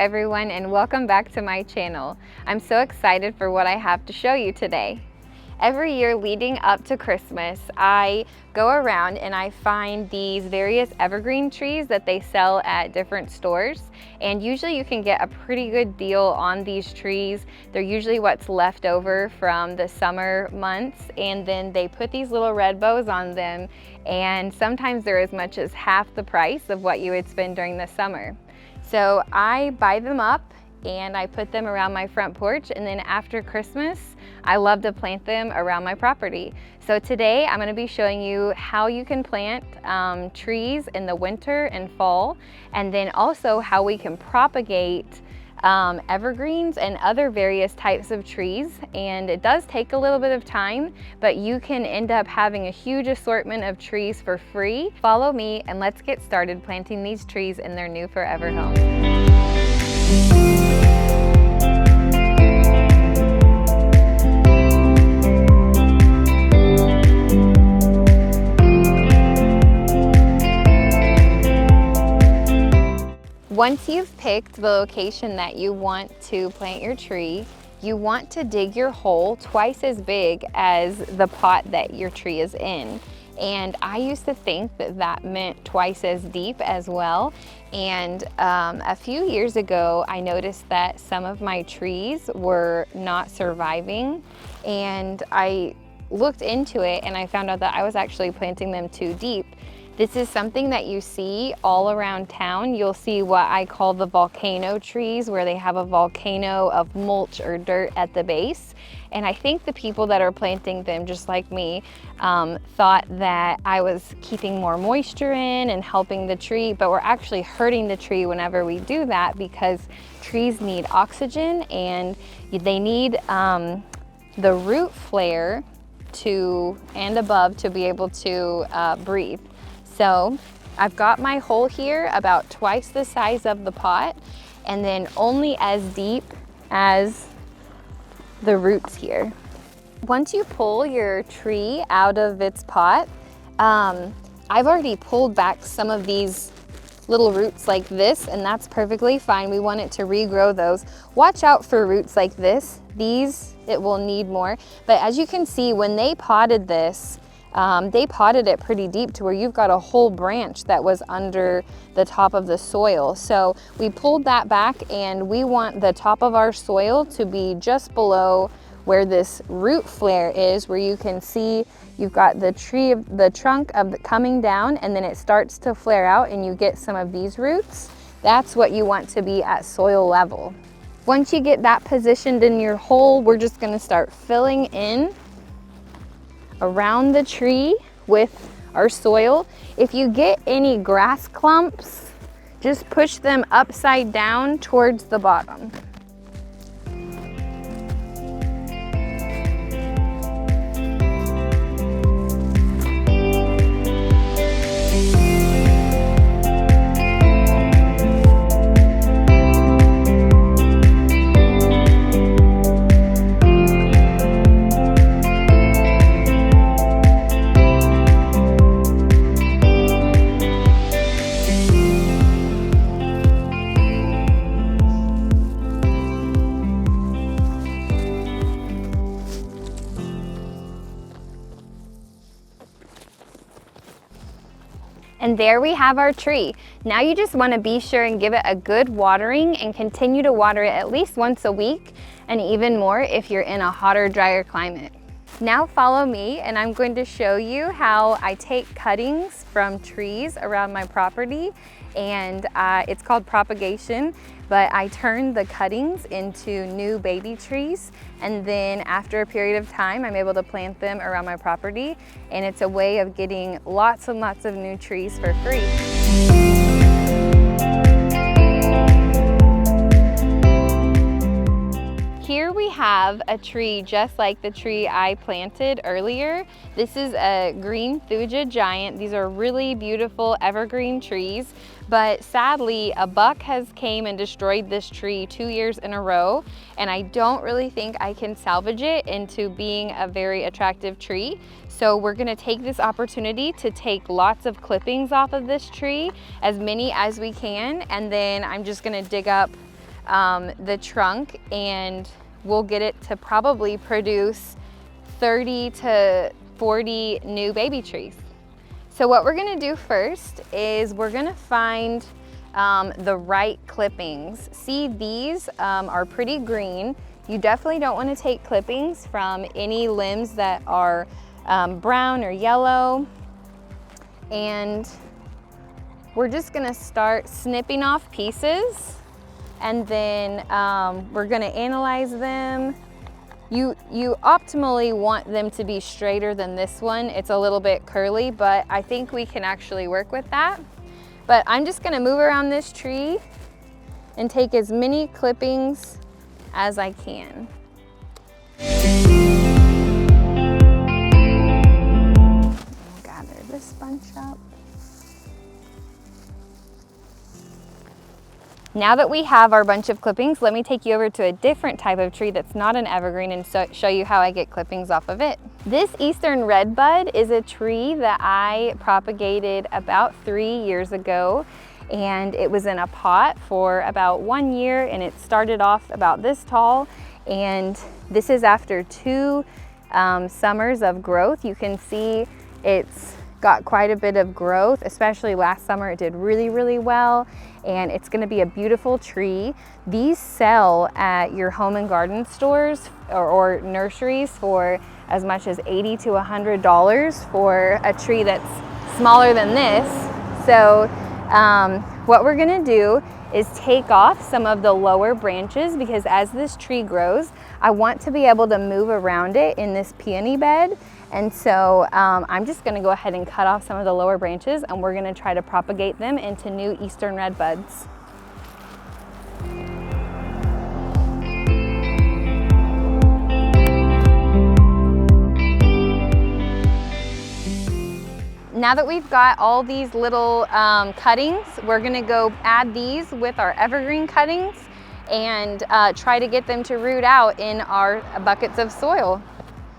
everyone, and welcome back to my channel. I'm so excited for what I have to show you today. Every year leading up to Christmas, I go around and I find these various evergreen trees that they sell at different stores. And usually you can get a pretty good deal on these trees. They're usually what's left over from the summer months. And then they put these little red bows on them. And sometimes they're as much as half the price of what you would spend during the summer. So I buy them up and I put them around my front porch, and then after Christmas, I love to plant them around my property. So today I'm going to be showing you how you can plant trees in the winter and fall, and then also how we can propagate evergreens and other various types of trees. And it does take a little bit of time, but you can end up having a huge assortment of trees for free. Follow me and let's get started planting these trees in their new forever home. Once you've picked the location that you want to plant your tree, you want to dig your hole twice as big as the pot that your tree is in. And I used to think that that meant twice as deep as well. And a few years ago, I noticed that some of my trees were not surviving. And I looked into it and I found out that I was actually planting them too deep. This is something that you see all around town. You'll see what I call the volcano trees, where they have a volcano of mulch or dirt at the base. And I think the people that are planting them, just like me, thought that I was keeping more moisture in and helping the tree, but we're actually hurting the tree whenever we do that, because trees need oxygen and they need the root flare and above to be able to breathe. So I've got my hole here about twice the size of the pot, and then only as deep as the roots here. Once you pull your tree out of its pot, I've already pulled back some of these little roots like this, and that's perfectly fine. We want it to regrow those. Watch out for roots like this. These, it will need more. But as you can see, when they potted this, they potted it pretty deep to where you've got a whole branch that was under the top of the soil. So we pulled that back, and we want the top of our soil to be just below where this root flare is, where you can see you've got the trunk coming down, and then it starts to flare out and you get some of these roots. That's what you want to be at soil level. Once you get that positioned in your hole, we're just gonna start filling in around the tree with our soil. If you get any grass clumps, just push them upside down towards the bottom. And there we have our tree. Now you just want to be sure and give it a good watering, and continue to water it at least once a week, and even more if you're in a hotter, drier climate. Now follow me, and I'm going to show you how I take cuttings from trees around my property, and it's called propagation, but I turn the cuttings into new baby trees, and then after a period of time I'm able to plant them around my property, and it's a way of getting lots and lots of new trees for free. Here we have a tree just like the tree I planted earlier. This is a green thuja giant. These are really beautiful evergreen trees, but sadly a buck has came and destroyed this tree 2 years in a row, and I don't really think I can salvage it into being a very attractive tree. So we're gonna take this opportunity to take lots of clippings off of this tree, as many as we can, and then I'm just gonna dig up the trunk, and we'll get it to probably produce 30 to 40 new baby trees. So what we're gonna do first is we're gonna find the right clippings. See, these are pretty green. You definitely don't want to take clippings from any limbs that are brown or yellow. And we're just gonna start snipping off pieces, and then we're gonna analyze them. You optimally want them to be straighter than this one. It's a little bit curly, but I think we can actually work with that. But I'm just gonna move around this tree and take as many clippings as I can. I'll gather this bunch up. Now that we have our bunch of clippings, let me take you over to a different type of tree that's not an evergreen and show you how I get clippings off of it. This Eastern Redbud is a tree that I propagated about 3 years ago, and it was in a pot for about 1 year, and it started off about this tall, and this is after 2 summers of growth. You can see it's got quite a bit of growth, especially last summer. It did really, really well, and it's gonna be a beautiful tree. These sell at your home and garden stores or nurseries for as much as $80 to $100 for a tree that's smaller than this. So what we're gonna do is take off some of the lower branches, because as this tree grows, I want to be able to move around it in this peony bed. And so I'm just gonna go ahead and cut off some of the lower branches, and we're gonna try to propagate them into new Eastern Redbuds. Now that we've got all these little cuttings, we're gonna go add these with our evergreen cuttings and try to get them to root out in our buckets of soil.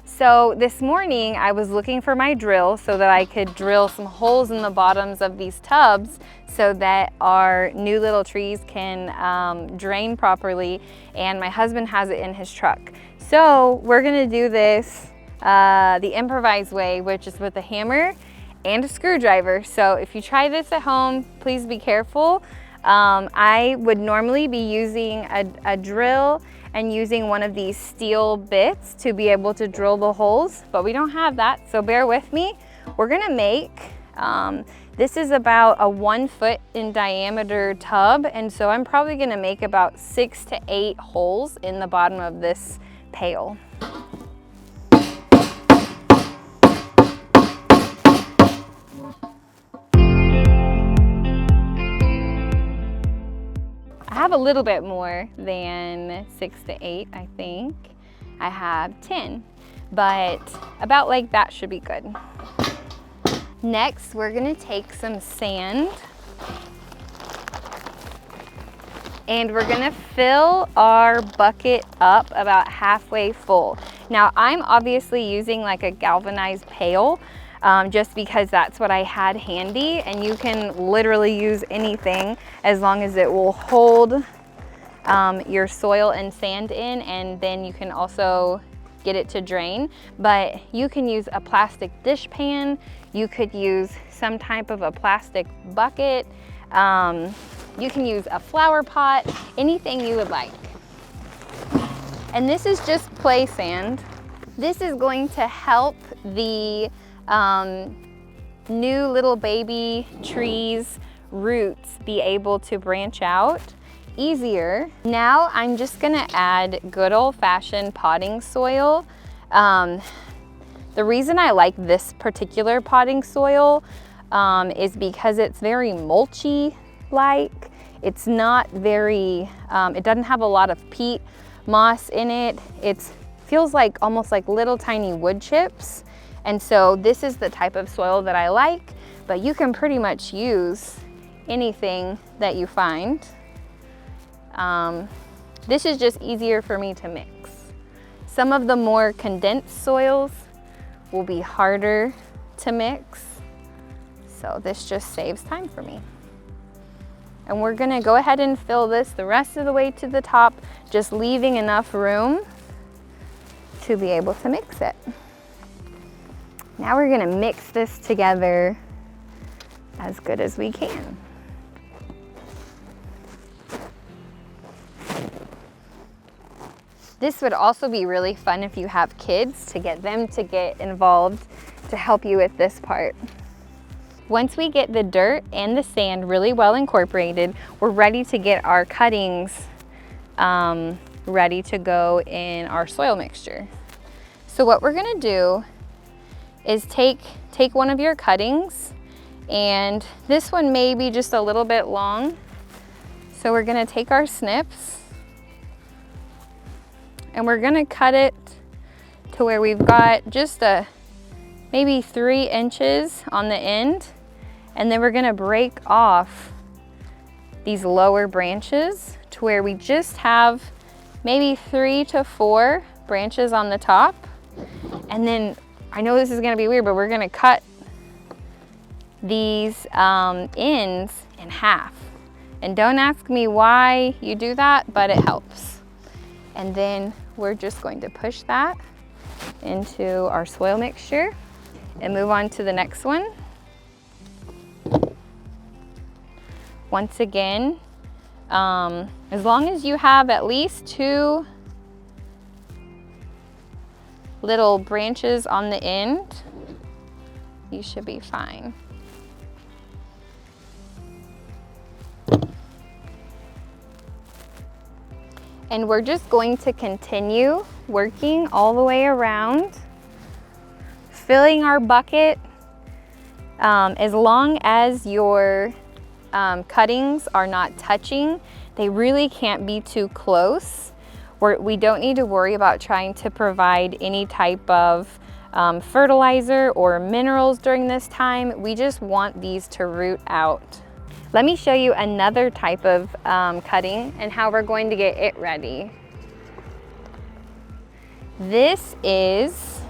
So this morning I was looking for my drill so that I could drill some holes in the bottoms of these tubs so that our new little trees can drain properly, and my husband has it in his truck. So we're gonna do this the improvised way, which is with a hammer and a screwdriver. So if you try this at home, please be careful. I would normally be using a drill and using one of these steel bits to be able to drill the holes, but we don't have that, so bear with me. We're gonna make, this is about a 1 foot in diameter tub, and so I'm probably gonna make about 6 to 8 holes in the bottom of this pail. I have a little bit more than 6 to 8, I think. I have 10, but about like that should be good. Next, we're gonna take some sand and we're gonna fill our bucket up about halfway full. Now, I'm obviously using like a galvanized pail, just because that's what I had handy, and you can literally use anything as long as it will hold your soil and sand in, and then you can also get it to drain. But you can use a plastic dish pan, you could use some type of a plastic bucket, you can use a flower pot, anything you would like. And this is just play sand. This is going to help the new little baby trees' roots be able to branch out easier. Now I'm just gonna add good old-fashioned potting soil. The reason I like this particular potting soil is because it's very mulchy-like. It's not very, it doesn't have a lot of peat moss in it. It feels like almost like little tiny wood chips. And so this is the type of soil that I like, but you can pretty much use anything that you find. This is just easier for me to mix. Some of the more condensed soils will be harder to mix, so this just saves time for me. And we're gonna go ahead and fill this the rest of the way to the top, just leaving enough room to be able to mix it. Now we're gonna mix this together as good as we can. This would also be really fun if you have kids, to get them to get involved to help you with this part. Once we get the dirt and the sand really well incorporated, we're ready to get our cuttings ready to go in our soil mixture. So what we're gonna do is take one of your cuttings, and this one may be just a little bit long. So we're gonna take our snips and we're gonna cut it to where we've got just maybe 3 inches on the end. And then we're gonna break off these lower branches to where we just have maybe 3 to 4 branches on the top. And then, I know this is gonna be weird, but we're gonna cut these ends in half. And don't ask me why you do that, but it helps. And then we're just going to push that into our soil mixture and move on to the next one. Once again, as long as you have at least 2 little branches on the end, you should be fine. And we're just going to continue working all the way around, filling our bucket. As long as your cuttings are not touching, they really can't be too close. We don't need to worry about trying to provide any type of fertilizer or minerals during this time. We just want these to root out. Let me show you another type of cutting and how we're going to get it ready. This is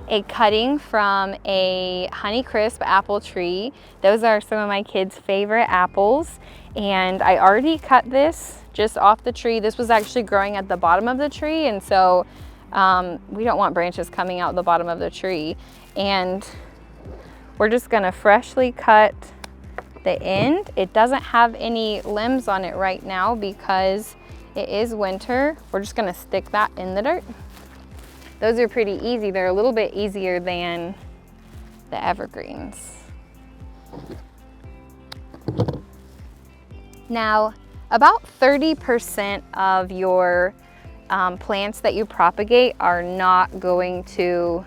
a cutting from a Honeycrisp apple tree. Those are some of my kids' favorite apples. And I already cut this just off the tree. This was actually growing at the bottom of the tree, and so we don't want branches coming out the bottom of the tree. And we're just gonna freshly cut the end. It doesn't have any limbs on it right now because it is winter. We're just gonna stick that in the dirt. Those are pretty easy. They're a little bit easier than the evergreens. Now, about 30% of your plants that you propagate are not going to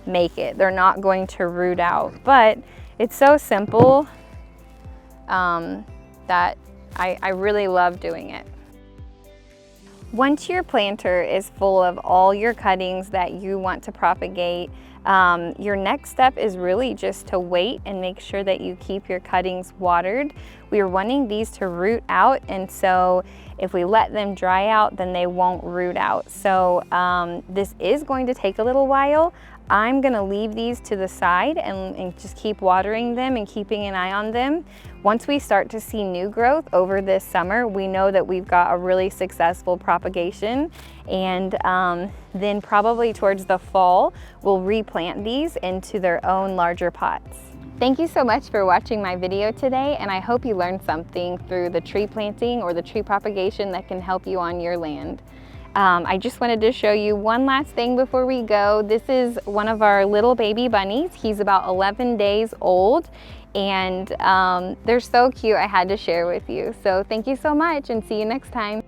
make it. They're not going to root out, but it's so simple that I really love doing it. Once your planter is full of all your cuttings that you want to propagate, your next step is really just to wait and make sure that you keep your cuttings watered. We are wanting these to root out, and so if we let them dry out, then they won't root out. So this is going to take a little while. I'm gonna leave these to the side and just keep watering them and keeping an eye on them. Once we start to see new growth over this summer, we know that we've got a really successful propagation, and then probably towards the fall, we'll replant these into their own larger pots. Thank you so much for watching my video today, and I hope you learned something through the tree planting or the tree propagation that can help you on your land. I just wanted to show you one last thing before we go. This is one of our little baby bunnies. He's about 11 days old, and they're so cute. I had to share with you. So thank you so much, and see you next time.